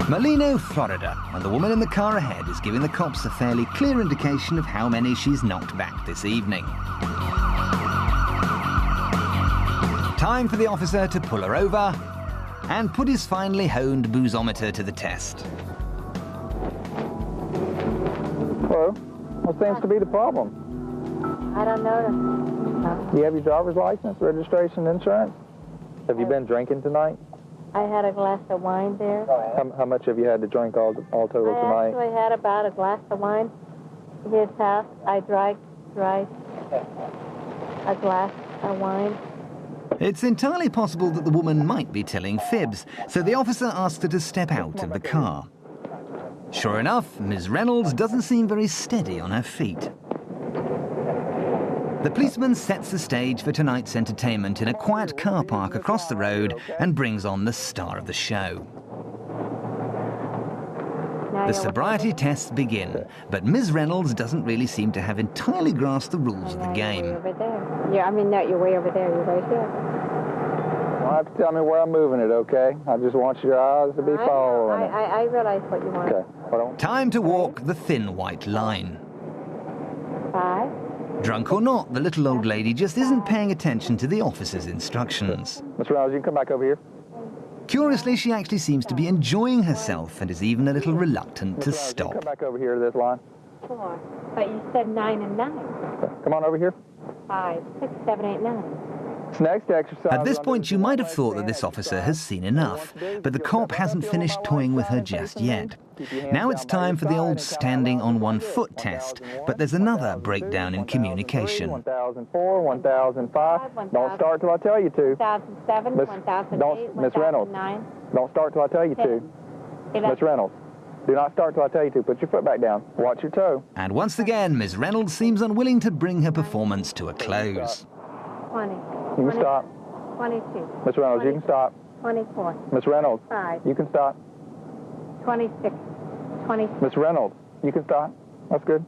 Molino, Florida, and the woman in the car ahead is giving the cops a fairly clear indication of how many she's knocked back this evening. Time for the officer to pull her over and put his finely honed boozometer to the test. Hello. What seems to be the problem? I don't know. Do you have your driver's license, registration, insurance? Have you been drinking tonight? I had a glass of wine there. How much have you had to drink all total I tonight? actually had about a glass of wine at his house. I drank a glass of wine. It's entirely possible that the woman might be telling fibs, so the officer asked her to step out of the car. Sure enough, Ms. Reynolds doesn't seem very steady on her feet. The policeman sets the stage for tonight's entertainment in a quiet car park across the road and brings on the star of the show. The sobriety tests begin, but Ms. Reynolds doesn't really seem to have entirely grasped the rules of the game. Over there. Yeah, I mean, no, you're way over there. You're right here. You don't have to tell me where I'm moving it, okay? I just want your eyes to be following it. I realize what you want. Okay. Time to walk the thin white line. 5. Drunk or not, the little old lady just isn't paying attention to the officer's instructions. Miss Reynolds, you can come back over here. Curiously, she actually seems to be enjoying herself and is even a little reluctant to You stop. come back over here to this line. 4. But you said 9 and 9. Come on over here. 5, 6, 7, 8, 9. This next exercise. At this point, you might have thought that this officer has seen enough, but the cop hasn't finished toying with her just yet. Now it's time for the old standing on one foot test, but there's another breakdown in communication. 1004, 1005. Don't start till I tell you to. 1007, 1008, Miss Reynolds. 1009. Don't start till I tell you to. Miss Reynolds, do not start till I tell you to. Put your foot back down. Watch your toe. And once again, Ms. Reynolds seems unwilling to bring her performance to a close. 20. You can stop. 22. Miss Reynolds, you can stop. 24. Miss Reynolds, 5. you can stop. 26. 27. Miss Reynolds, you can stop. That's good.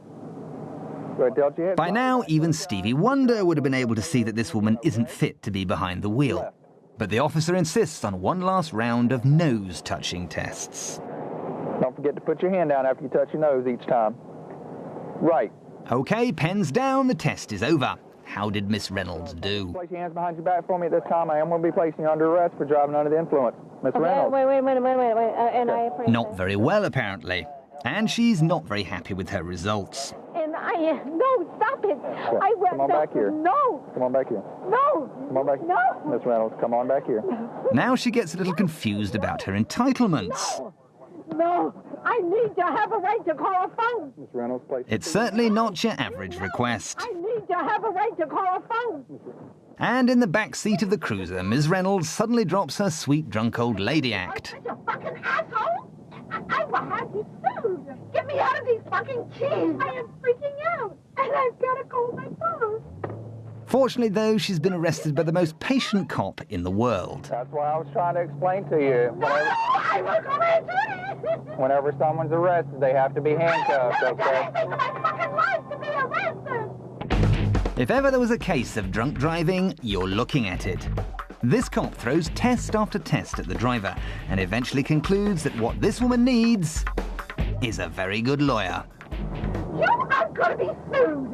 Go ahead, tilt your head. By now, even Stevie Wonder would have been able to see that this woman isn't fit to be behind the wheel. But the officer insists on one last round of nose-touching tests. Don't forget to put your hand down after you touch your nose each time. Right. Okay, pens down, the test is over. How did Miss Reynolds do? Place your hands behind your back for me at this time. I am going to be placing you under arrest for driving under the influence. Miss Reynolds. Wait a minute. Not very well, apparently. And she's not very happy with her results. And no, stop it. Okay. Come on back here. No. Come on back here. No. Come on back here. No. Miss Reynolds, come on back here. Now she gets a little confused about her entitlements. No. I need to have a right to call a phone. Miss Reynolds, place. It's certainly not your average request. I need to have a right to call a phone. And in the back seat of the cruiser, Ms. Reynolds suddenly drops her sweet drunk old lady act. Such a fucking asshole. I will have you sued. Get me out of these fucking keys. I am freaking out. And I've got to call my phone. Fortunately, though, she's been arrested by the most patient cop in the world. That's why I was trying to explain to you. I will call my attorney. Whenever someone's arrested, they have to be handcuffed, okay? I've done anything in my fucking life to be arrested. If ever there was a case of drunk driving, you're looking at it. This cop throws test after test at the driver and eventually concludes that what this woman needs is a very good lawyer. You are going to be sued.